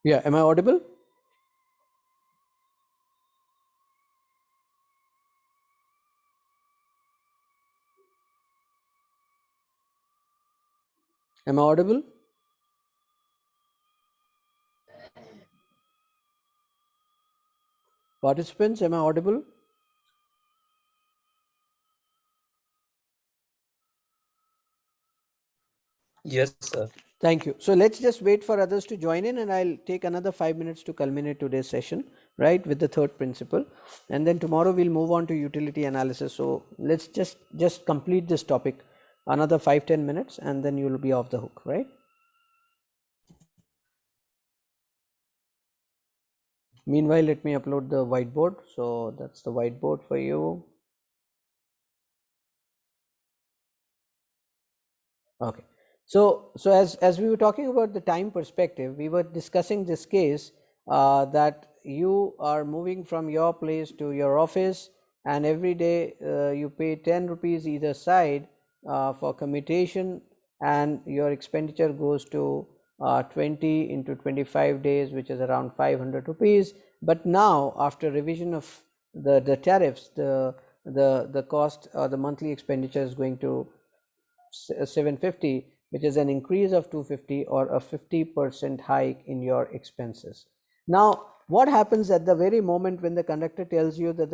Yeah, am I audible? Am I audible? Participants, am I audible? Yes, sir. Thank you. So let's just wait for others to join in, and I'll take another 5 minutes to culminate today's session, right, with the third principle. And then tomorrow we'll move on to utility analysis. So let's just complete this topic another 5-10 minutes, and then you'll be off the hook, right? Meanwhile, let me upload the whiteboard. So that's the whiteboard for you. Okay. So as we were talking about the time perspective, we were discussing this case that you are moving from your place to your office, and every day you pay 10 rupees either side for commutation, and your expenditure goes to 20 into 25 days, which is around 500 rupees. But now, after revision of the tariffs, the cost or the monthly expenditure is going to 750, which is an increase of 250 or a 50% hike in your expenses. Now, what happens at the very moment when the conductor tells you that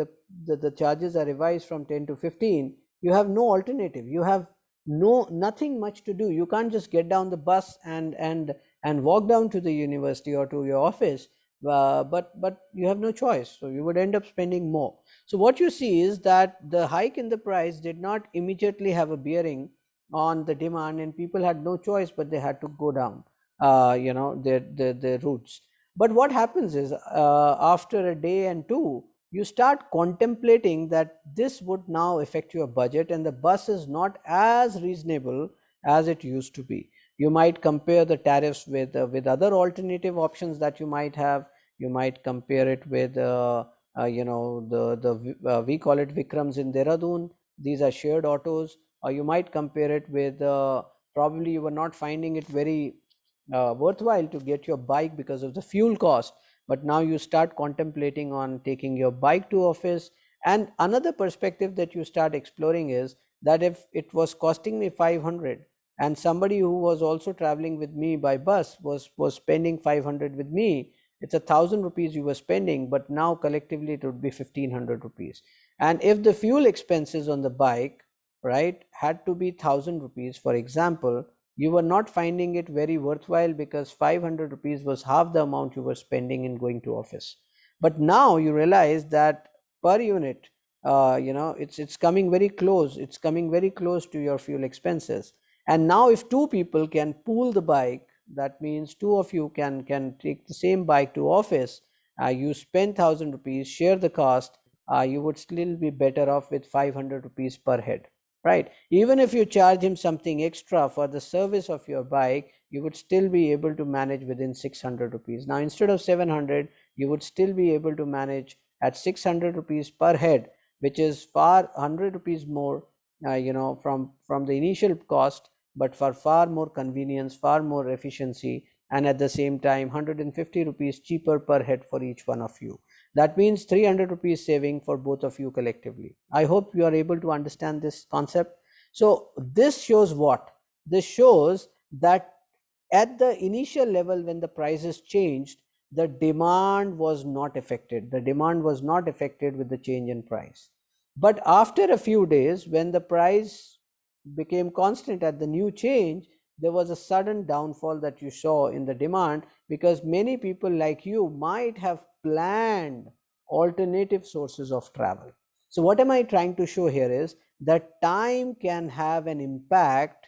the charges are revised from 10 to 15? You have no alternative. You have nothing much to do. You can't just get down the bus and walk down to the university or to your office. But you have no choice, so you would end up spending more. So what you see is that the hike in the price did not immediately have a bearing on the demand, and people had no choice, but they had to go down their routes. But what happens is, after a day and two, you start contemplating that this would now affect your budget, and the bus is not as reasonable as it used to be. You might compare the tariffs with other alternative options that you might have. You might compare it with we call it Vikrams in Dehradun. These are shared autos. Or you might compare it with, probably you were not finding it very worthwhile to get your bike because of the fuel cost, but now you start contemplating on taking your bike to office. And another perspective that you start exploring is that if it was costing me 500, and somebody who was also traveling with me by bus was spending 500 with me, it's 1,000 rupees you were spending, but now collectively it would be 1,500 rupees. And if the fuel expenses on the bike, right, had to be 1,000 rupees, for example, you were not finding it very worthwhile because 500 rupees was half the amount you were spending in going to office. But now you realize that per unit, it's coming very close. It's coming very close to your fuel expenses. And now, if two people can pool the bike, that means two of you can take the same bike to office. You spend 1,000 rupees, share the cost. You would still be better off with 500 rupees per head, right? Even if you charge him something extra for the service of your bike, you would still be able to manage within 600 rupees. Now, instead of 700, you would still be able to manage at 600 rupees per head, which is far 100 rupees more, from the initial cost, but for far more convenience, far more efficiency, and at the same time 150 rupees cheaper per head for each one of you. That means 300 rupees saving for both of you collectively. I hope you are able to understand this concept. So this shows what? This shows that at the initial level, when the prices changed, the demand was not affected. The demand was not affected with the change in price. But after a few days, when the price became constant at the new change, there was a sudden downfall that you saw in the demand, because many people like you might have planned alternative sources of travel. So what am I trying to show here is that time can have an impact,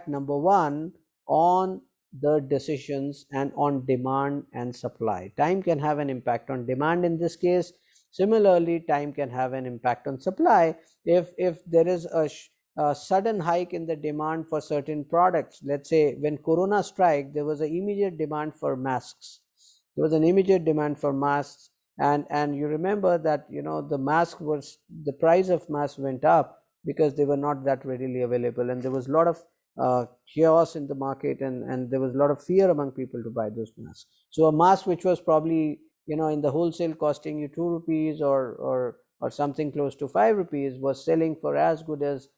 number one, on the decisions and on demand and supply. Time can have an impact on demand in this case. Similarly, time can have an impact on supply. If there is a sudden hike in the demand for certain products, let's say when corona strike, there was an immediate demand for masks. There was an immediate demand for masks, and you remember that, the price of masks went up because they were not that readily available, and there was a lot of chaos in the market, and there was a lot of fear among people to buy those masks. So a mask which was probably, in the wholesale costing you 2 rupees or something close to 5 rupees was selling for as good as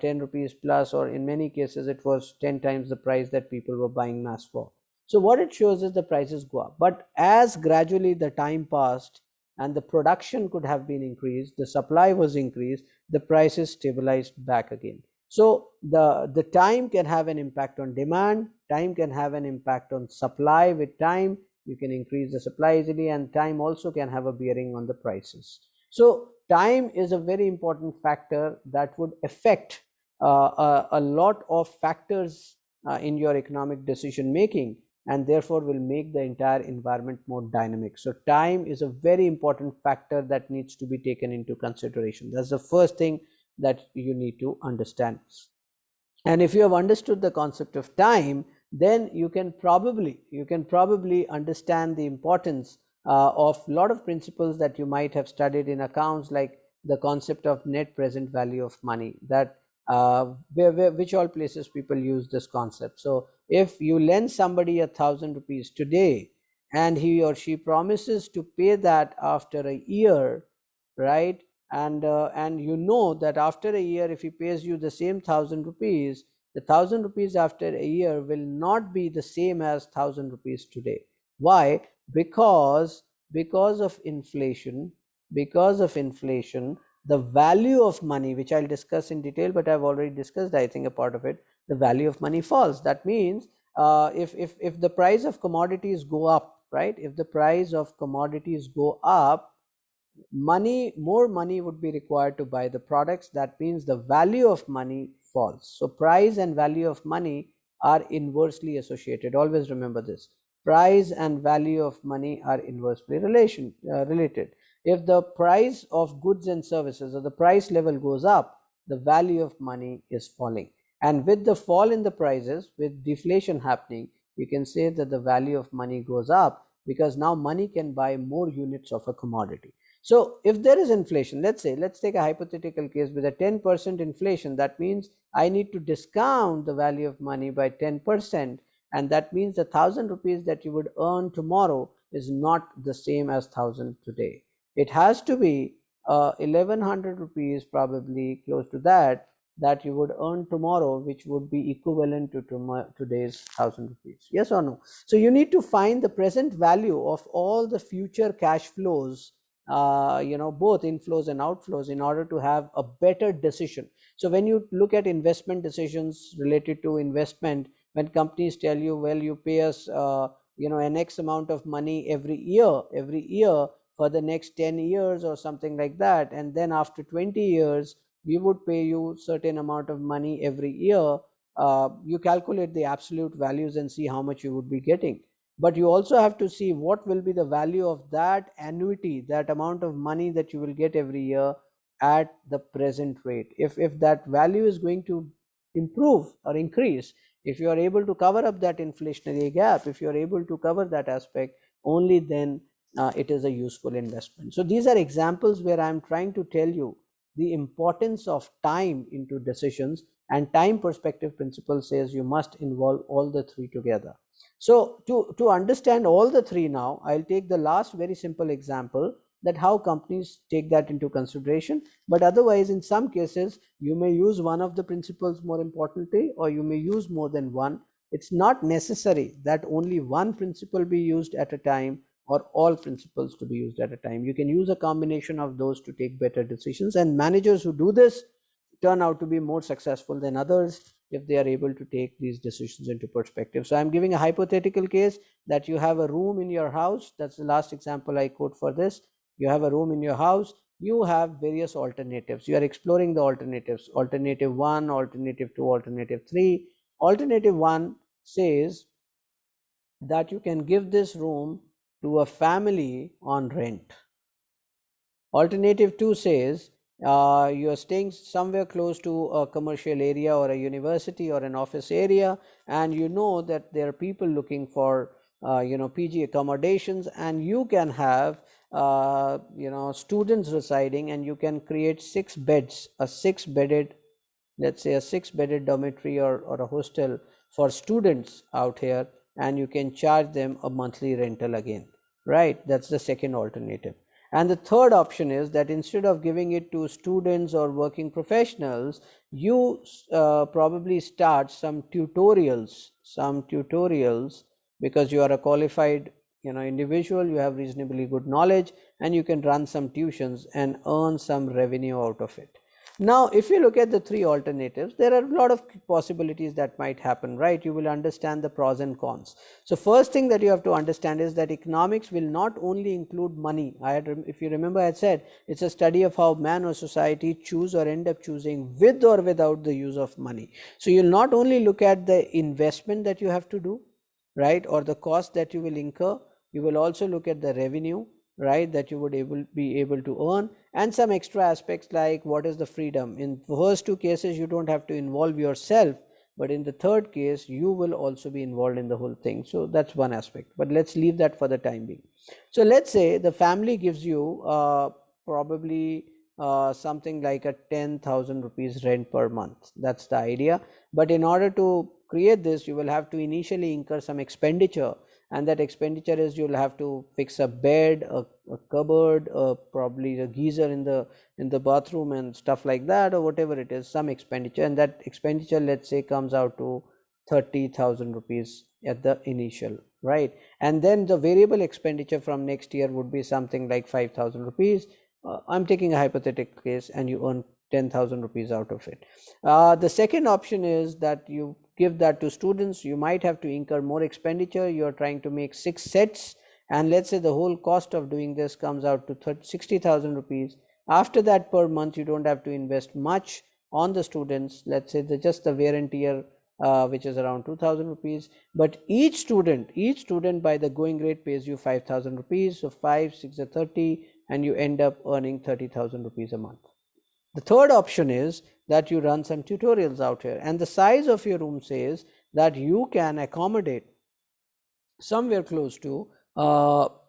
10 rupees plus, or in many cases it was 10 times the price that people were buying masks for. So what it shows is the prices go up, but as gradually the time passed and the production could have been increased, the supply was increased, the prices stabilized back again. So the time can have an impact on demand, time can have an impact on supply. With time you can increase the supply easily, and time also can have a bearing on the prices. So time is a very important factor that would affect a lot of factors in your economic decision making, and therefore will make the entire environment more dynamic. So time is a very important factor that needs to be taken into consideration. That's the first thing that you need to understand. And if you have understood the concept of time, then you can probably understand the importance of a lot of principles that you might have studied in accounts, like the concept of net present value of money, that which all places people use this concept. So if you lend somebody 1,000 rupees today and he or she promises to pay that after a year, right? And you know that after a year, if he pays you the same 1,000 rupees, the 1,000 rupees after a year will not be the same as 1,000 rupees today. Why? Because of inflation. The value of money, which I'll discuss in detail, but I've already discussed, I think, a part of it. The value of money falls. That means if the price of commodities go up, right? If the price of commodities go up, more money would be required to buy the products. That means the value of money falls. So price and value of money are inversely associated. Always remember this. Price and value of money are inversely related. If the price of goods and services, or the price level, goes up, the value of money is falling. And with the fall in the prices, with deflation happening, you can say that the value of money goes up, because now money can buy more units of a commodity. So if there is inflation, let's take a hypothetical case with a 10% inflation. That means I need to discount the value of money by 10%, and that means the 1,000 rupees that you would earn tomorrow is not the same as 1,000 today. It has to be 1,100 rupees, probably close to that you would earn tomorrow, which would be equivalent to today's 1,000 rupees. Yes or no? So you need to find the present value of all the future cash flows, both inflows and outflows, in order to have a better decision. So when you look at investment decisions related to investment, when companies tell you, well, you pay us an X amount of money every year for the next 10 years or something like that, and then after 20 years we would pay you certain amount of money every year, you calculate the absolute values and see how much you would be getting. But you also have to see what will be the value of that annuity, that amount of money that you will get every year at the present rate. If that value is going to improve or increase, if you are able to cover up that inflationary gap, if you are able to cover that aspect, only then it is a useful investment. So these are examples where I'm trying to tell you the importance of time into decisions, and time perspective principle says you must involve all the three together. So to understand all the three now, I'll take the last very simple example, that how companies take that into consideration. But otherwise, in some cases, you may use one of the principles more importantly, or you may use more than one. It's not necessary that only one principle be used at a time, or all principles to be used at a time. You can use a combination of those to take better decisions, and managers who do this turn out to be more successful than others if they are able to take these decisions into perspective. So I'm giving a hypothetical case that you have a room in your house. That's the last example I quote for this. You have a room in your house. You have various alternatives. You are exploring the alternatives. Alternative 1, alternative 2, alternative 3. Alternative 1 says that you can give this room to a family on rent. Alternative 2 says you are staying somewhere close to a commercial area or a university or an office area, and you know that there are people looking for PG accommodations, and you can have students residing, and you can create 6 beds, a 6-bedded let's say a 6-bedded dormitory or a hostel for students out here, and you can charge them a monthly rental again, right? That's the second alternative. And the third option is that instead of giving it to students or working professionals, you probably start some tutorials, because you are a qualified individual, you have reasonably good knowledge, and you can run some tuitions and earn some revenue out of it. Now, if you look at the three alternatives, there are a lot of possibilities that might happen, right? You will understand the pros and cons. So first thing that you have to understand is that economics will not only include money. If you remember, I had said it's a study of how man or society choose or end up choosing with or without the use of money. So you'll not only look at the investment that you have to do, right, or the cost that you will incur, you will also look at the revenue, right, that you would be able to earn, and some extra aspects like what is the freedom. In the first two cases, you don't have to involve yourself, but in the third case, you will also be involved in the whole thing. So that's one aspect, but let's leave that for the time being. So let's say the family gives you probably something like a 10,000 rupees rent per month. That's the idea. But in order to create this, you will have to initially incur some expenditure, and that expenditure is you'll have to fix a bed, a cupboard, probably a geyser in the bathroom and stuff like that, or whatever it is, some expenditure. And that expenditure, let's say, comes out to 30,000 rupees at the initial, right? And then the variable expenditure from next year would be something like 5,000 rupees. I'm taking a hypothetical case, and you earn 10,000 rupees out of it. The second option is that you give that to students. You might have to incur more expenditure. You're trying to make 6 sets, and let's say the whole cost of doing this comes out to 60,000 rupees. After that, per month, you don't have to invest much on the students. Let's say just the wear and tear, which is around 2,000 rupees. But each student by the going rate pays you 5,000 rupees. So 5, 6 are 30, and you end up earning 30,000 rupees a month. The third option is that you run some tutorials out here, and the size of your room says that you can accommodate somewhere close to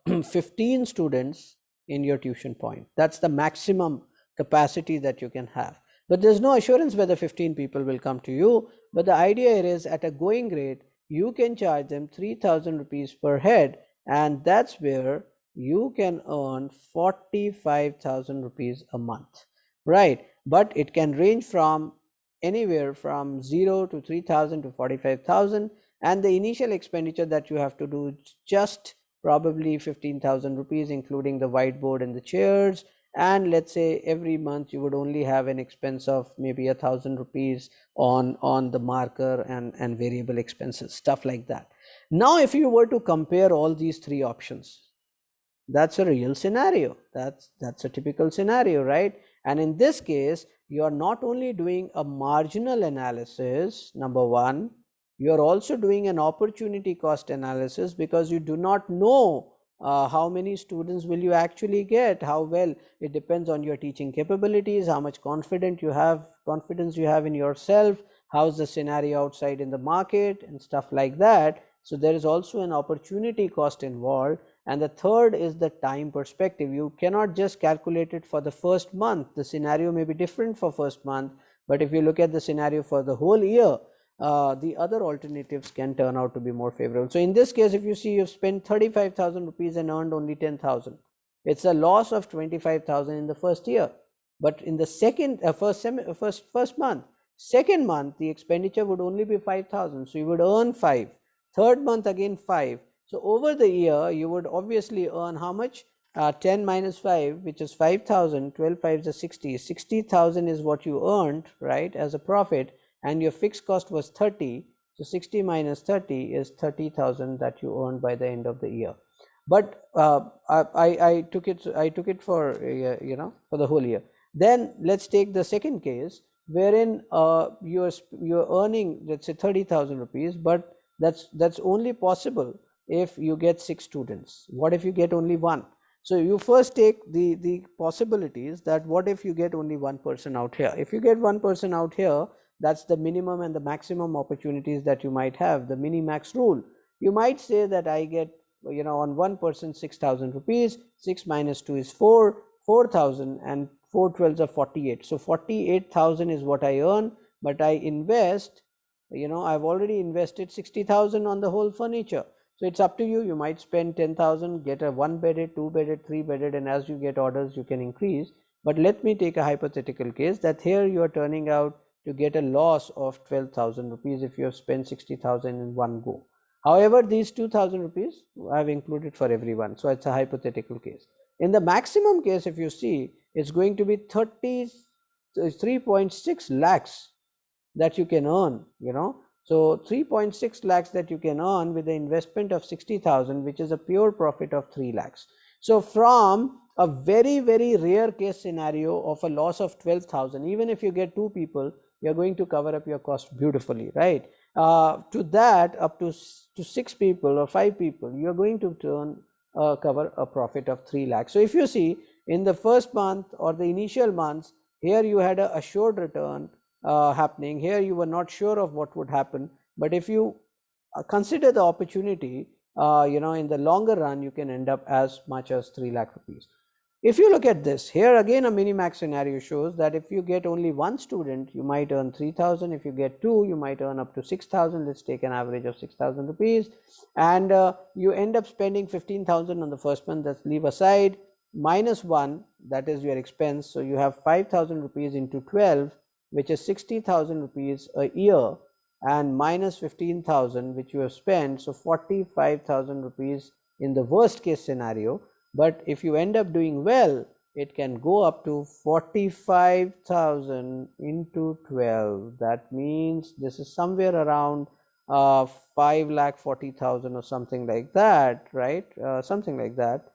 15 students in your tuition point. That's the maximum capacity that you can have. But there's no assurance whether 15 people will come to you. But the idea is at a going rate, you can charge them 3,000 rupees per head, and that's where you can earn 45,000 rupees a month, right? But it can range from anywhere from 0 to 3,000 to 45,000, and the initial expenditure that you have to do is just probably 15,000 rupees, including the whiteboard and the chairs. And let's say every month you would only have an expense of maybe 1,000 rupees on the marker and variable expenses, stuff like that. Now, if you were to compare all these three options, that's a real scenario. That's a typical scenario, right? And in this case, you are not only doing a marginal analysis, number one, you are also doing an opportunity cost analysis, because you do not know how many students will you actually get, how well. It depends on your teaching capabilities, how much confidence you have in yourself, how's the scenario outside in the market and stuff like that. So there is also an opportunity cost involved. And the third is the time perspective. You cannot just calculate it for the first month. The scenario may be different for first month, but if you look at the scenario for the whole year, the other alternatives can turn out to be more favorable. So in this case, if you see you've spent 35,000 rupees and earned only 10,000, it's a loss of 25,000 in the first year. But in the first month, second month, the expenditure would only be 5,000, so you would earn 5. Third month again 5. So over the year, you would obviously earn how much? 10 minus 5, which is 5,000. 12 5s are 60. 60,000 is what you earned, right, as a profit, and your fixed cost was 30. So 60 minus 30 is 30,000 that you earned by the end of the year. But I took it for for the whole year. Then let's take the second case, wherein you're earning, let's say, 30,000 rupees, but that's only possible if you get 6 students. What if you get only 1? So you first take the possibilities, that what if you get only 1 person out here. If you get 1 person out here, that's the minimum and the maximum opportunities that you might have, the mini-max rule. You might say that I get, on 1 person 6,000 rupees. 6 minus 2 is 4,000, and 4 12s are 48. So 48,000 is what I earn but I invest, I've already invested 60,000 on the whole furniture. So it's up to you. You might spend 10,000, get a 1-bedded, 2-bedded, 3-bedded, and as you get orders, you can increase. But let me take a hypothetical case that here you are turning out to get a loss of 12,000 rupees if you have spent 60,000 in one go. However, these 2,000 rupees I've included for everyone. So it's a hypothetical case. In the maximum case, if you see, it's going to be 3.6 lakhs that you can earn, So 3.6 lakhs that you can earn with the investment of 60,000, which is a pure profit of 3 lakhs. So from a very, very rare case scenario of a loss of 12,000, even if you get 2 people, you're going to cover up your cost beautifully, right? To that, up to 6 people or 5 people, you're going to cover a profit of 3 lakhs. So if you see, in the first month or the initial months, here you had a assured return happening. Here you were not sure of what would happen, but if you consider the opportunity, in the longer run, you can end up as much as 3 lakh rupees. If you look at this, here again a minimax scenario shows that if you get only 1 student, you might earn 3,000. If you get 2, you might earn up to 6,000. Let's take an average of 6,000 rupees. And you end up spending 15,000 on the first month. Let's leave aside minus 1, that is your expense. So you have 5,000 rupees into 12, which is 60,000 rupees a year, and minus 15,000 which you have spent, so 45,000 rupees in the worst case scenario. But if you end up doing well, it can go up to 45,000 into 12. That means this is somewhere around 5,40,000 or something like that, right? Something like that,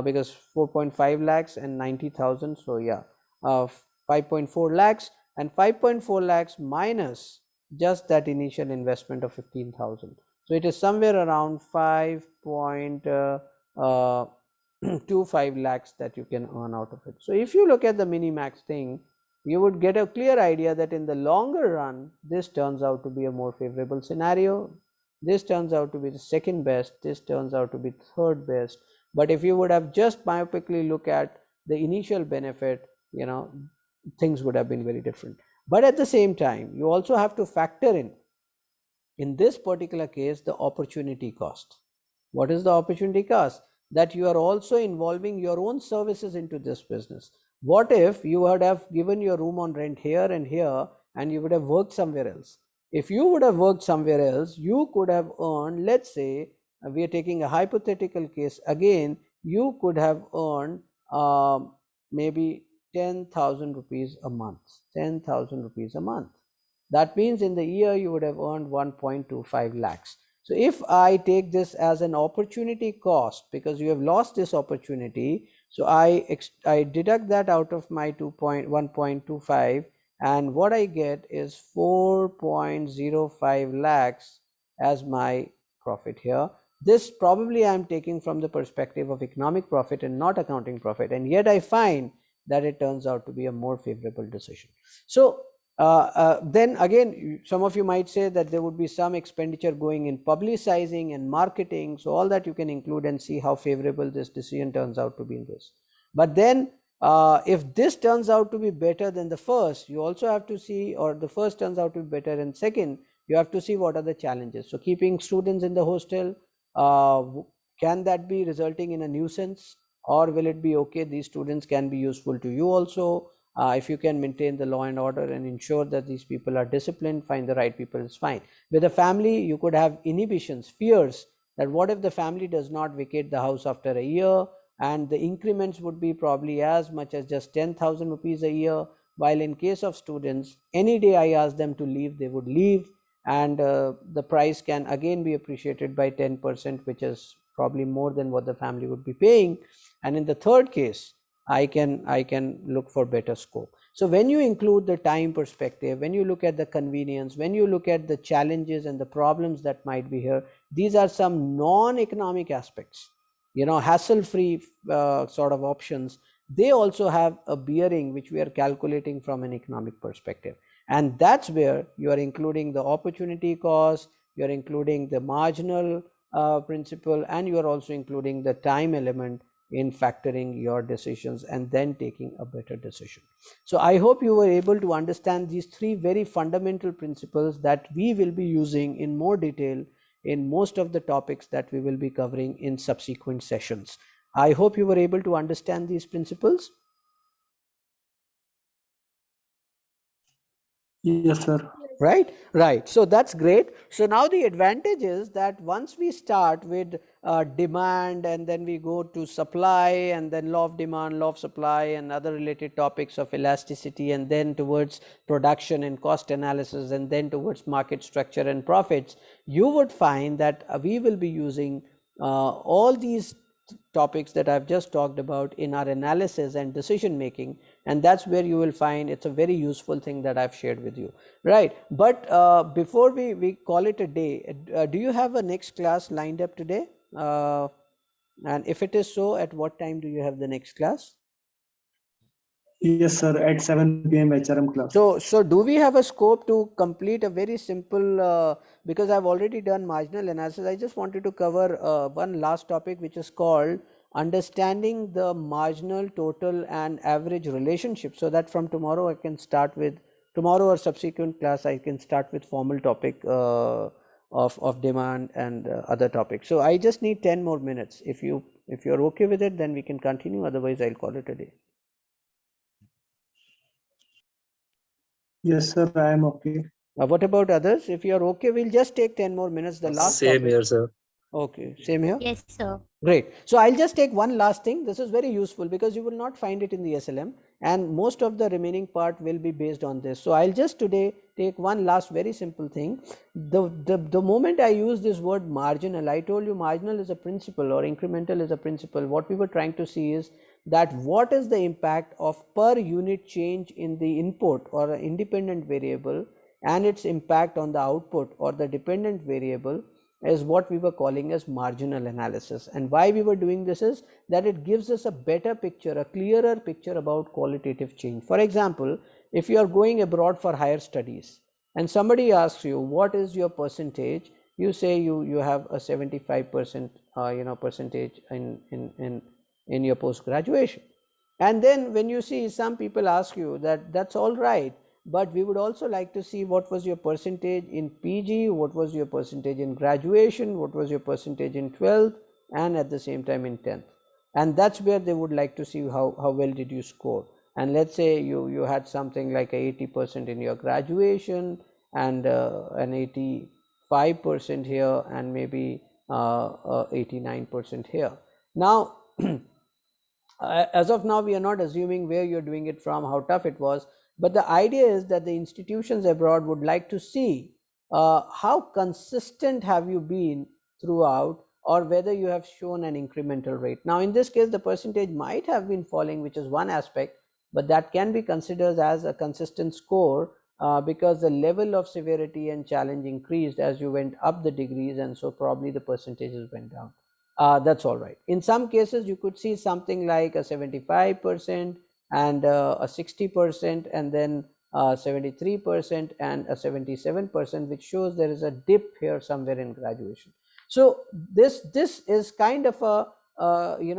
because 4.5 lakhs and 90,000. So yeah, 5.4 lakhs, and 5.4 lakhs minus just that initial investment of 15,000. So it is somewhere around 5.25 lakhs that you can earn out of it. So if you look at the minimax thing, you would get a clear idea that in the longer run, this turns out to be a more favorable scenario. This turns out to be the second best. This turns out to be third best. But if you would have just myopically look at the initial benefit, things would have been very different. But at the same time, you also have to factor in this particular case, the opportunity cost. What is the opportunity cost? That you are also involving your own services into this business. What if you would have given your room on rent here and here, and you would have worked somewhere else? If you would have worked somewhere else, you could have earned, let's say, we are taking a hypothetical case again, you could have earned maybe 10,000 rupees a month. 10,000 rupees a month. That means in the year you would have earned 1.25 lakhs. So if I take this as an opportunity cost, because you have lost this opportunity, so I deduct that out of my 1.25, and what I get is 4.05 lakhs as my profit here. This probably I am taking from the perspective of economic profit and not accounting profit, and yet I find that it turns out to be a more favorable decision. So then again, some of you might say that there would be some expenditure going in publicizing and marketing. So all that you can include and see how favorable this decision turns out to be in this. But then if this turns out to be better than the first, you also have to see, or the first turns out to be better than second, you have to see what are the challenges. So keeping students in the hostel, can that be resulting in a nuisance, or will it be okay? These students can be useful to you also. If you can maintain the law and order and ensure that these people are disciplined, find the right people, is fine. With a family, you could have inhibitions, fears that what if the family does not vacate the house after a year, and the increments would be probably as much as just 10,000 rupees a year, while in case of students, any day I ask them to leave, they would leave, and the price can again be appreciated by 10%, which is probably more than what the family would be paying. And in the third case, I can look for better scope. So when you include the time perspective, when you look at the convenience, when you look at the challenges and the problems that might be here, these are some non-economic aspects, hassle-free sort of options. They also have a bearing which we are calculating from an economic perspective. And that's where you are including the opportunity cost, you are including the marginal principle, and you are also including the time element in factoring your decisions and then taking a better decision. So I hope you were able to understand these three very fundamental principles that we will be using in more detail in most of the topics that we will be covering in subsequent sessions. I hope you were able to understand these principles. Yes, sir. Right. So that's great. So now the advantage is that once we start with demand, and then we go to supply, and then law of demand, law of supply, and other related topics of elasticity, and then towards production and cost analysis, and then towards market structure and profits, you would find that we will be using all these topics that I've just talked about in our analysis and decision making, and that's where you will find it's a very useful thing that I've shared with you, right? But before we call it a day, do you have a next class lined up today? And if it is so, at what time do you have the next class? Yes, sir. At 7 p.m. HRM class. So do we have a scope to complete a very simple, because I've already done marginal analysis, I just wanted to cover one last topic, which is called understanding the marginal, total and average relationship, so that from tomorrow I can start with, tomorrow or subsequent class, I can start with formal topic of demand and other topics. So I just need 10 more minutes. If you're okay with it, then we can continue. Otherwise, I'll call it a day. Yes, sir. I am okay. What about others? If you're okay, we'll just take 10 more minutes. The last Same topic. here, sir. Okay, same here? Yes, sir. Great. So I'll just take one last thing. This is very useful because you will not find it in the SLM, and most of the remaining part will be based on this. So I'll just today take one last very simple thing. The moment I use this word marginal, I told you marginal is a principle or incremental is a principle. What we were trying to see is that what is the impact of per unit change in the input or an independent variable and its impact on the output or the dependent variable is what we were calling as marginal analysis. And why we were doing this is that it gives us a better picture, a clearer picture about qualitative change. For example, if you are going abroad for higher studies and somebody asks you what is your percentage, you say you have a 75% percentage in your post graduation. And then when you see some people ask you that that's all right, but we would also like to see what was your percentage in PG, what was your percentage in graduation, what was your percentage in 12th, and at the same time in 10th. And that's where they would like to see how well did you score. And let's say you had something like 80% in your graduation and an 85% here and maybe 89% here. Now as of now, we are not assuming where you're doing it from, how tough it was, but the idea is that the institutions abroad would like to see how consistent have you been throughout, or whether you have shown an incremental rate. Now in this case, the percentage might have been falling, which is one aspect, but that can be considered as a consistent score because the level of severity and challenge increased as you went up the degrees, and so probably the percentages went down. That's all right. In some cases, you could see something like a 75% and a 60% and then 73% and a 77%, which shows there is a dip here somewhere in graduation. So this is kind of a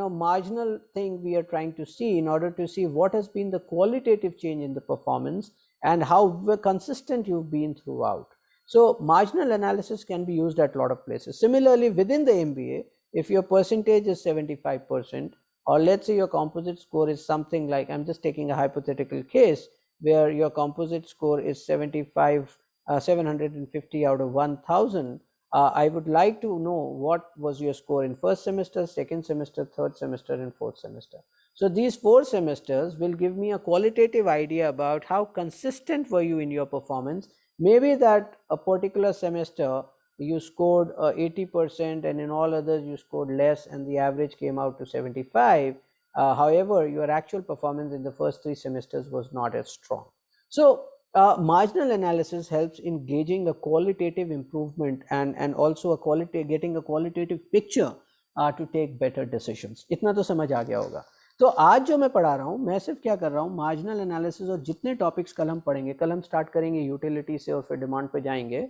marginal thing we are trying to see in order to see what has been the qualitative change in the performance and how consistent you've been throughout. So marginal analysis can be used at a lot of places. Similarly, within the MBA, if your percentage is 75%, or let's say your composite score is something like, I'm just taking a hypothetical case where your composite score is 750 out of 1000, I would like to know what was your score in first semester, second semester, third semester and fourth semester. So these 4 semesters will give me a qualitative idea about how consistent were you in your performance. Maybe that a particular semester you scored 80% and in all others you scored less and the average came out to 75. However, your actual performance in the first 3 semesters was not as strong. So marginal analysis helps in gauging a qualitative improvement and also getting a qualitative picture to take better decisions. इतना तो समझ आ गया होगा. तो आज जो मैं पढ़ा रहा हूँ, मैं सिर्फ क्या कर रहा हूँ, मार्जिनल एनालिसिस और जितने टॉपिक्स कल हम पढ़ेंगे, कल हम स्टार्ट करेंगे यूटिलिटी से और फिर डिमांड पे जाएंगे.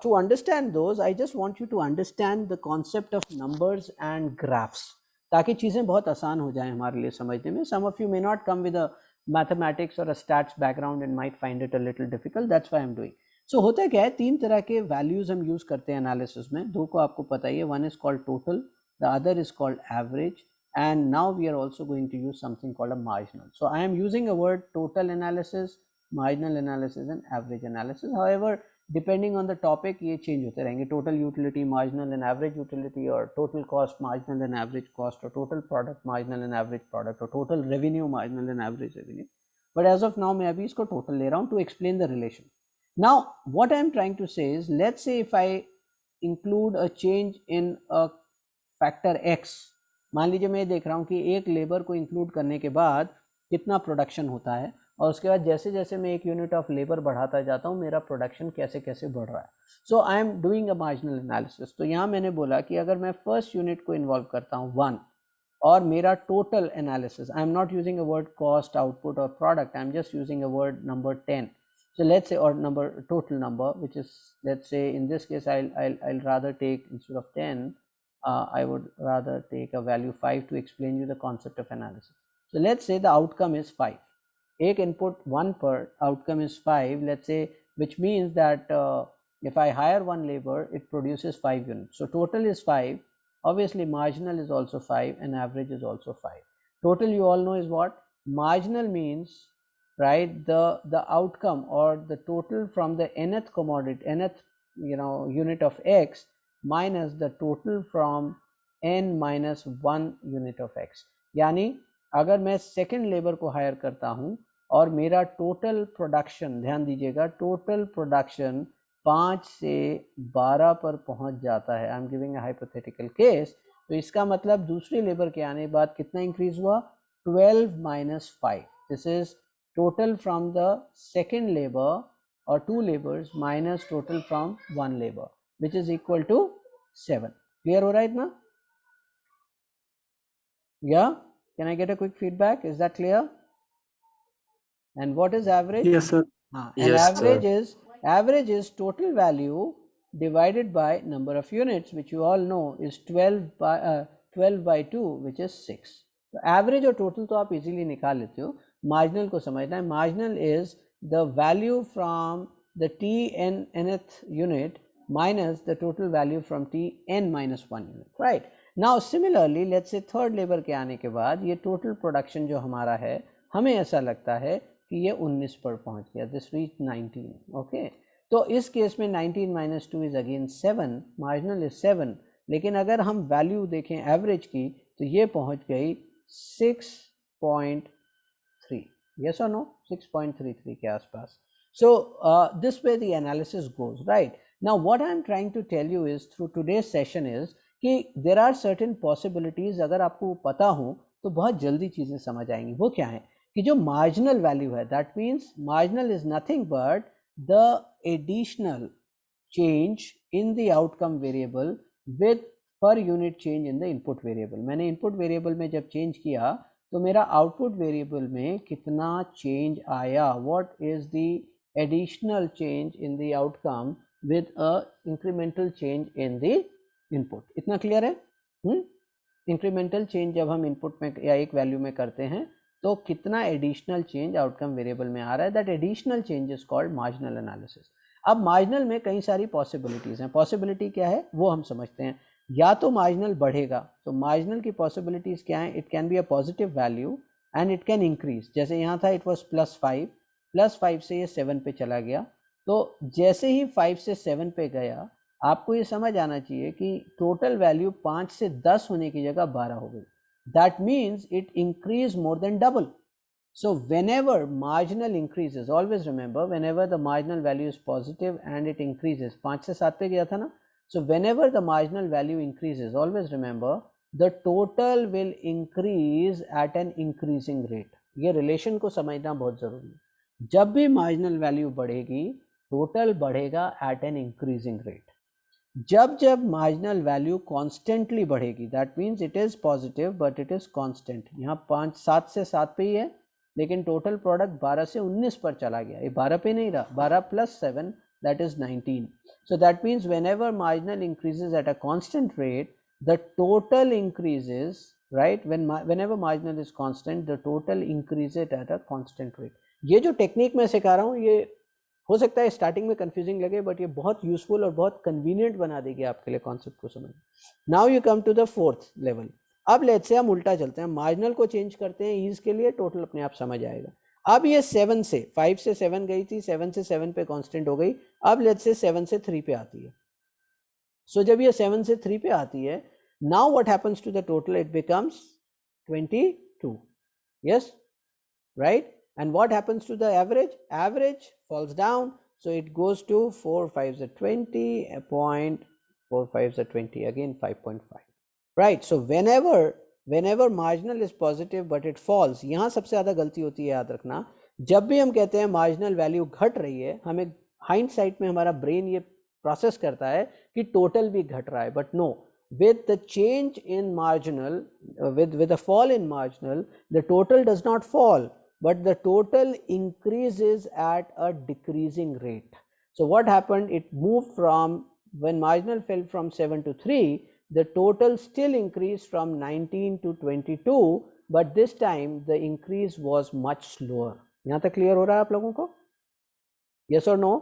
To understand those, I just want you to understand the concept of numbers and graphs. ताकि चीज़ें बहुत आसान हो जाएं हमारे लिए समझने में. Some of you may not come with a mathematics or a stats background and might find it a little difficult. That's why I'm doing. So होता क्या है, तीन तरह के वैल्यूज हम यूज करते हैं एनालिसिस में. दो को आपको पता ही है. One is called total, the other is called average, and now we are also going to use something called a marginal. So I am using a word total analysis, marginal analysis and average analysis. However, depending on the topic ये change होते रहेंगे. Total utility, marginal and average utility, or total cost, marginal and average cost, or total product, marginal and average product, or total revenue, marginal and average revenue. But as of now मैं अभी इसको total ले रहा हूँ to explain the relation. Now what I am trying to say is, let's say if I include a change in a factor x. मान लीजिए मैं देख रहा हूँ कि एक लेबर को इंक्लूड करने के बाद कितना प्रोडक्शन होता है, और उसके बाद जैसे जैसे मैं एक यूनिट ऑफ लेबर बढ़ाता जाता हूँ मेरा प्रोडक्शन कैसे कैसे बढ़ रहा है. So I am doing a marginal analysis. तो यहाँ मैंने बोला कि अगर मैं फर्स्ट यूनिट को इन्वॉल्व करता हूँ 1, और मेरा total analysis, I am not using a word cost, output और product, I am just using a word number 10. So let's say, or number, total number, which is, let's say in this case I'll rather take, instead of 10, I would rather take a value 5 to explain you the concept of analysis. So let's say the outcome is 5. एक input 1 per, outcome is 5, let's say, which means that if I hire one labor, it produces 5 units. So total is 5. Obviously marginal is also 5 and average is also 5. Total, you all know, is what? Marginal means, right, the outcome or the total from the nth commodity, nth unit of x minus the total from n minus 1 unit of x. यानी अगर मैं second labour को higher करता हूँ और मेरा total production, ध्यान दीजिएगा, टोटल प्रोडक्शन 5 से 12 पर पहुँच जाता है, I am giving a hypothetical case, तो इसका मतलब दूसरी लेबर के आने के बाद कितना इंक्रीज हुआ? 12 minus 5. This is total from the second labor or 2 labors minus total from 1 labor, which is equal to 7. Clear हो रहा है इतना? Yeah? Can I get a quick feedback? Is that clear? And what is average? Yes, sir. And Yes, average is total value divided by number of units, which you all know is 12 by 2, which is 6. तो average और total तो आप easily निकाल लेते हो. Marginal को समझना है. Marginal is the value from the T N nth unit minus the total value from T N minus 1 unit, right. Now similarly let's say third labour के आने के बाद ये टोटल प्रोडक्शन जो हमारा है, हमें ऐसा लगता है कि ये 19 पर पहुंच गया, दिस रीच 19. ओके, तो इस केस में 19 minus 2 is again 7, marginal is 7. लेकिन अगर हम वैल्यू देखें एवरेज की तो ये पहुंच गई 6.3. yes or no? 6.33 के आसपास. So this way the analysis goes, right? Now what I am trying to tell you is, through today's session, is कि there are certain possibilities, अगर आपको पता हो तो बहुत जल्दी चीज़ें समझ आएंगी. वो क्या है कि जो marginal value है, that means marginal is nothing but the additional change in the outcome variable with per unit change in the input variable. मैंने input variable में जब change किया तो मेरा आउटपुट वेरिएबल में कितना चेंज आया, what is the additional change in the outcome with a incremental change in the input. इतना क्लियर है? इंक्रीमेंटल चेंज जब हम इनपुट में या एक वैल्यू में करते हैं तो कितना एडिशनल चेंज आउटकम वेरिएबल में आ रहा है, that additional change is called marginal analysis. अब मार्जिनल में कई सारी पॉसिबिलिटीज़ हैं. पॉसिबिलिटी क्या है वो हम समझते हैं. या तो मार्जिनल बढ़ेगा, तो मार्जिनल की पॉसिबिलिटीज़ क्या है? It can be a positive value and it can increase. जैसे यहाँ था इट वाज +5 से ये 7 पे चला गया. तो जैसे ही 5 से 7 पे गया, आपको ये समझ आना चाहिए कि टोटल वैल्यू 5 से 10 होने की जगह 12 हो गई. That means it increase more than double. So whenever marginal increases, always remember, whenever the marginal value is positive and it increases, 5 से 7 पे गया था ना. So whenever the marginal value increases, always remember the total will increase at an increasing rate. ये relation को समझना बहुत जरूरी है. जब भी marginal value बढ़ेगी, total बढ़ेगा at an increasing rate. जब जब marginal value constantly बढ़ेगी, that means it is positive but it is constant. यहाँ 7 से 7 पे ही है, लेकिन टोटल प्रोडक्ट 12 से 19 पर चला गया. ये 12 पे नहीं रहा, 12 + 7, that is 19. So that means whenever marginal increases at a constant rate, the total increases right? Whenever marginal is constant, the total increases at a constant rate. ये जो टेक्निक मैं सिखा रहा हूँ, ये हो सकता है स्टार्टिंग में कंफ्यूजिंग लगे, बट ये बहुत यूजफुल और बहुत कन्वीनियंट बना देगी आपके लिए कॉन्सेप्ट को समझ. Now you come to the fourth level. अब लेट्स से हम उल्टा चलते हैं, मार्जिनल को चेंज करते हैं ईज के लिए, टोटल अपने आप समझ आएगा. अब ये 7 से 5 से 7 गई थी, 7 से 7 पे कांस्टेंट हो गई. अब लेट्स से 7 से 3 पे आती है. सो जब ये 7 से 3 पे आती है, now what happens to the total? It becomes 22. yes, right? And what happens to the average? Average falls down, so it goes to 4 5s are 20, 4 5s are 20, again 5.5, right? So whenever marginal is positive but it falls, यहाँ सबसे ज़्यादा गलती होती है, याद रखना. जब भी हम कहते हैं मार्जिनल वैल्यू घट रही है, हमें हाइंडसाइट में हमारा ब्रेन ये प्रोसेस करता है कि टोटल भी घट रहा है, but no, with the change in marginal, with a fall in marginal, the total does not fall, but the total increases at a decreasing rate. So what happened? It moved from, when marginal fell from 7 to 3, the total still increased from 19 to 22, but this time the increase was much slower. यहाँ तक clear हो रहा है आप लोगों को? Yes or no?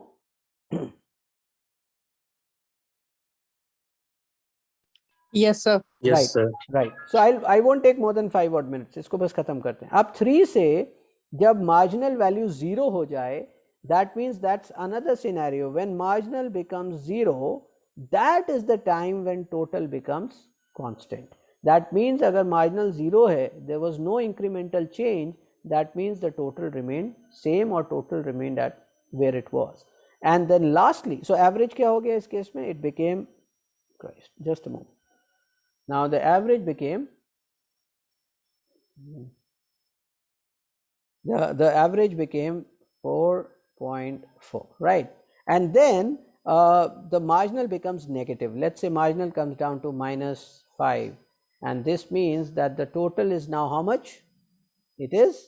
Yes, sir. Yes, right, sir. right. So I won't take more than 5 odd minutes. इसको बस खत्म करते हैं. अब 3 से जब marginal value 0 हो जाए, that means that's another scenario. When marginal becomes 0, that is the time when total becomes constant. That means अगर marginal 0 है, there was no incremental change, that means the total remained same or total remained at where it was. And then lastly, so average क्या हो गया इस case में? It became, Christ, just a moment. Now the average became, the average became 4.4, right? And then the marginal becomes negative. Let's say marginal comes down to -5, and this means that the total is now how much? It is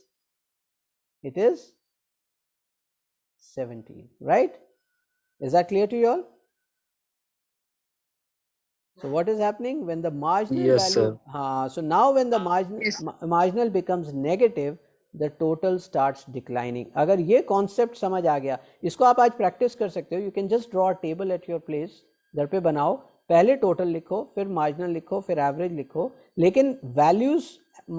17, right? Is that clear to you all? So what is happening when the marginal Yes, value, so now when the marginal becomes negative, the total starts declining. अगर ये concept समझ आ गया, इसको आप आज practice कर सकते हो. You can just draw a table at your place, घर पे बनाओ, पहले total लिखो, फिर marginal लिखो, फिर average लिखो, लेकिन values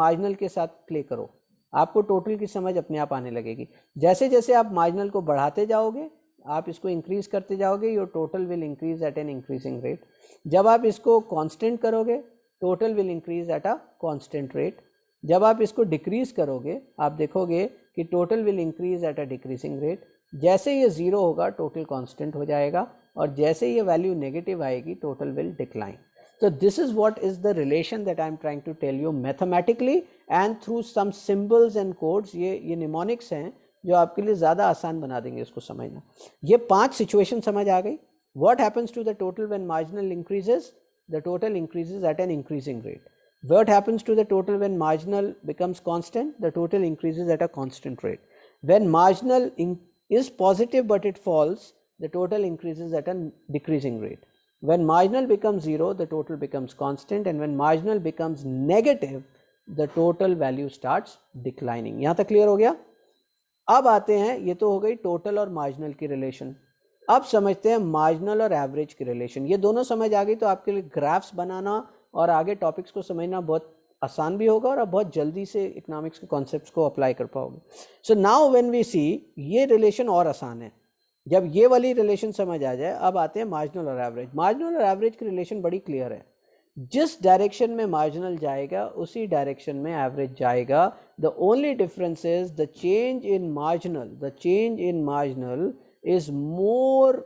marginal के साथ play करो. आपको total की समझ अपने आप आने लगेगी. जैसे जैसे आप marginal को बढ़ाते जाओगे, आप इसको इंक्रीज करते जाओगे, your total will increase at an increasing rate. जब आप इसको कांस्टेंट करोगे, total will increase at a constant rate. जब आप इसको डिक्रीज करोगे, आप देखोगे कि total will increase at a decreasing rate. जैसे ये 0 होगा, टोटल कांस्टेंट हो जाएगा, और जैसे ये वैल्यू नेगेटिव आएगी, total will decline. So this is what is the relation that I am trying to tell you mathematically and through some symbols and codes. ये mnemonics हैं जो आपके लिए ज़्यादा आसान बना देंगे इसको समझना. ये 5 सिचुएशन समझ आ गई. What happens to the total when marginal increases? The total increases at an increasing rate. What happens to the total when marginal becomes constant? The total increases at a constant rate. When marginal is positive but it falls, the total increases at a decreasing rate. When marginal becomes 0, the total becomes constant, and when marginal becomes negative, the total value starts declining. यहाँ तक clear हो गया? अब आते हैं, ये तो हो गई टोटल और मार्जिनल की रिलेशन. अब समझते हैं मार्जिनल और एवरेज की रिलेशन. ये दोनों समझ आ गई तो आपके लिए ग्राफ्स बनाना और आगे टॉपिक्स को समझना बहुत आसान भी होगा, और आप बहुत जल्दी से इकोनॉमिक्स के कॉन्सेप्ट्स को अप्लाई कर पाओगे. सो नाउ व्हेन वी सी, ये रिलेशन और आसान है. जब ये वाली रिलेशन समझ आ जाए, अब आते हैं मार्जिनल और एवरेज. मार्जिनल और एवरेज की रिलेशन बड़ी क्लियर है. जिस डायरेक्शन में मार्जिनल जाएगा, उसी डायरेक्शन में एवरेज जाएगा. The only difference is the change in marginal. The change in marginal is more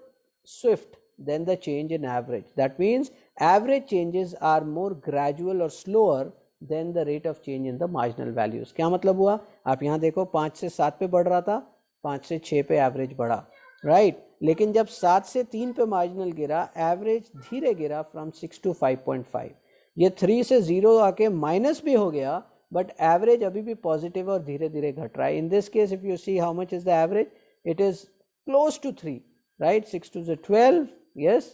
swift than the change in average. That means average changes are more gradual or slower than the rate of change in the marginal values. क्या मतलब हुआ? आप यहाँ देखो, 5 से 7 पे बढ़ रहा था, 5 से 6 पे एवरेज बढ़ा, राइट? लेकिन जब 7 से 3 पे मार्जिनल गिरा, एवरेज धीरे गिरा फ्रॉम 6 to 5.5. ये 3 से 0 आके माइनस भी हो गया, बट एवरेज अभी भी पॉजिटिव और धीरे धीरे घट रहा है. In this case, if you see how much is the average, it is close to 3, right? 6 to the 12, yes,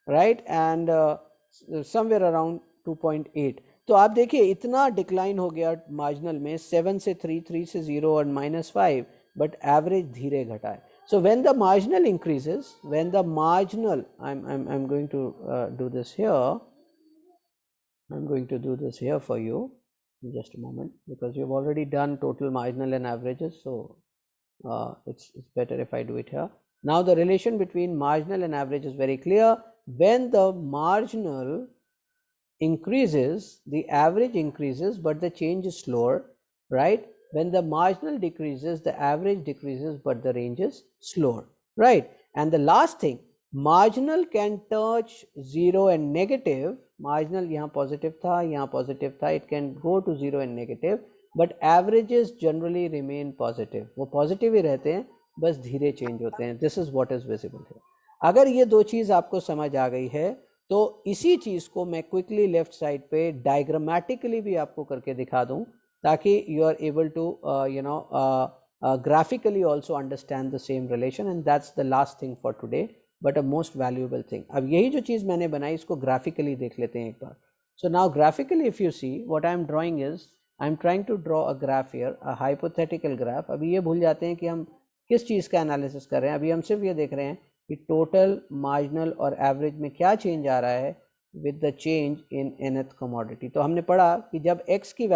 right? And somewhere around 2.8. तो आप देखिए इतना डिक्लाइन हो गया मार्जिनल में, 7 से 3, 3 से 0 और -5, बट एवरेज धीरे घटा है. So when the marginal increases, when the marginal, I'm going to do this here. I'm going to do this here for you in just a moment, because you've already done total, marginal and averages, so it's better if I do it here. Now the relation between marginal and average is very clear. When the marginal increases, the average increases, but the change is slower, right? When the marginal decreases, the average decreases, but the range is slower, right? And the last thing, marginal can touch 0 and negative. Marginal यहाँ positive था, यहाँ positive था, it can go to 0 and negative, but averages generally remain positive. वो positive ही रहते हैं, बस धीरे change होते हैं. This is what is visible here. अगर ये दो चीज़ आपको समझ आ गई है, तो इसी चीज़ को मैं क्विकली लेफ्ट साइड पे डायग्रामेटिकली भी आपको करके दिखा दूं, ताकि you are able to graphically also understand the same relation, and that's the last thing for today, but a most valuable thing. अब यही जो चीज़ मैंने बनाई, इसको graphically देख लेते हैं एक बार. So now graphically if you see, what I am drawing is, I am trying to draw a graph here, a hypothetical graph. अभी ये भूल जाते हैं कि हम किस चीज़ का एनालिसिस कर रहे हैं. अभी हम सिर्फ ये देख रहे हैं कि टोटल, मार्जिनल और एवरेज में क्या चेंज आ रहा है with the change in nth commodity. तो हमने पढ़ा कि जब x की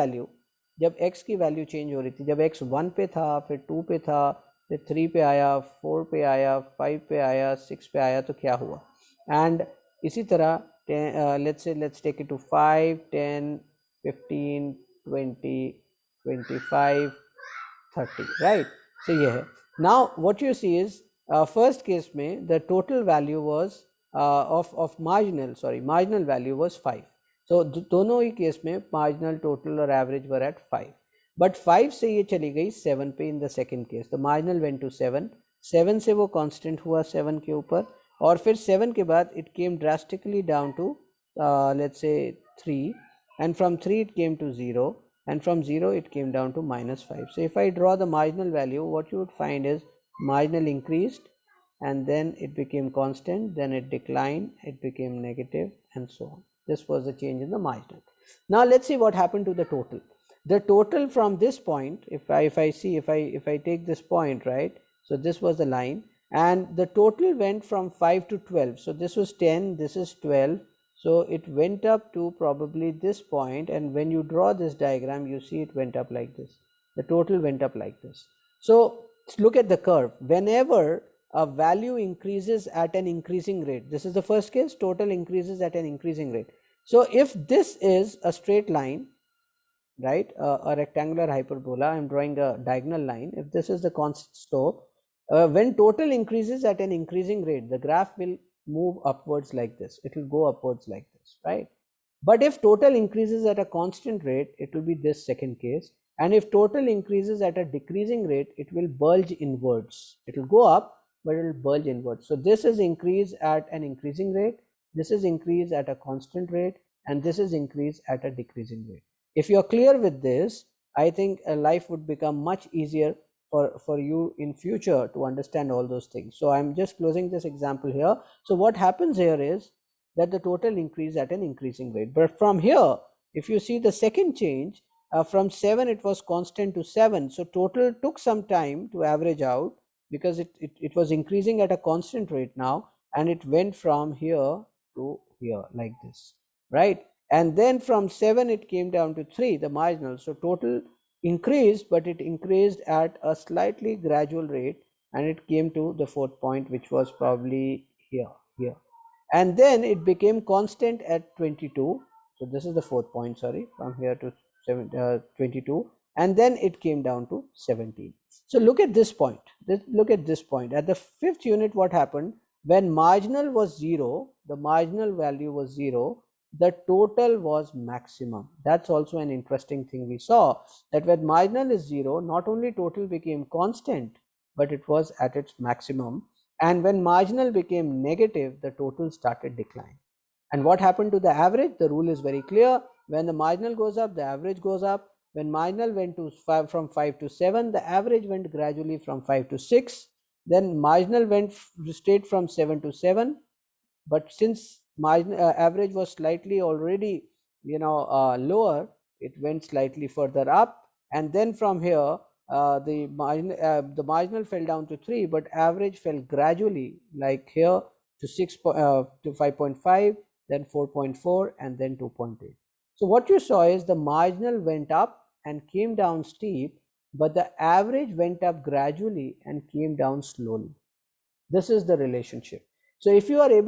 वैल्यू चेंज हो रही थी, जब x 1 पे था, फिर 2 पे था, फिर 3 पे आया, 4 पे आया, 5 पे आया, 6 पे आया, तो क्या हुआ. एंड इसी तरह let's take it to 5, 10, 15, 20, 25, 30, right? So ये है. Now what you see is, first case में the total value was of marginal value was 5. So दोनों ही केस में marginal, total और average were at 5. But 5 से ये चली गई 7 पे in the second case. The marginal went to 7. 7 से वो constant हुआ 7 के ऊपर, और फिर 7 के बाद it came drastically down to let's say 3, and from 3 it came to 0, and from 0 it came down to -5. So if I draw the marginal value, what you would find is marginal increased, and then it became constant, then it declined, it became negative, and so on. This was the change in the marginal. Now let's see what happened to the total. The total from this point, if I take this point, right, so this was the line, and the total went from 5 to 12. So this was 10, this is 12, so it went up to probably this point, and when you draw this diagram, you see it went up like this. The total went up like this. So look at the curve. Whenever a value increases at an increasing rate, this is the first case, total increases at an increasing rate. So if this is a straight line, right, a rectangular hyperbola, I'm drawing a diagonal line. If this is the constant slope, when total increases at an increasing rate, the graph will move upwards like this. It will go upwards like this, right? But if total increases at a constant rate, it will be this second case. And if total increases at a decreasing rate, it will bulge inwards. It will go up, but it will bulge inwards. So this is increase at an increasing rate, this is increase at a constant rate, and this is increase at a decreasing rate. If you are clear with this, I think life would become much easier for you in future to understand all those things. So I'm just closing this example here. So what happens here is that the total increase at an increasing rate. But from here, if you see the second change, from 7 it was constant to 7. So total took some time to average out, because it was increasing at a constant rate now, and it went from here to here like this, right? And then from 7 it came down to 3, the marginal. So total increased, but it increased at a slightly gradual rate, and it came to the fourth point, which was probably here. And then it became constant at 22. So this is the fourth point, sorry, from here to 22, and then it came down to 17. So look at this point. Look at this point. At the fifth unit, what happened? When marginal was 0, the marginal value was 0, the total was maximum. That's also an interesting thing we saw, that when marginal is 0, not only total became constant, but it was at its maximum. And when marginal became negative, the total started decline. And what happened to the average? The rule is very clear. When the marginal goes up, the average goes up. When marginal went to from 5 to 7, the average went gradually from 5 to 6. Then marginal went straight from 7 to 7. But since marginal average was slightly already lower, it went slightly further up, and then from here the marginal fell down to 3, but average fell gradually, like here to 5.5, then 4.4, and then 2.8. So what you saw is the marginal went up and came down steep, but the average went up gradually and came down slowly. This is the relationship. So if you are able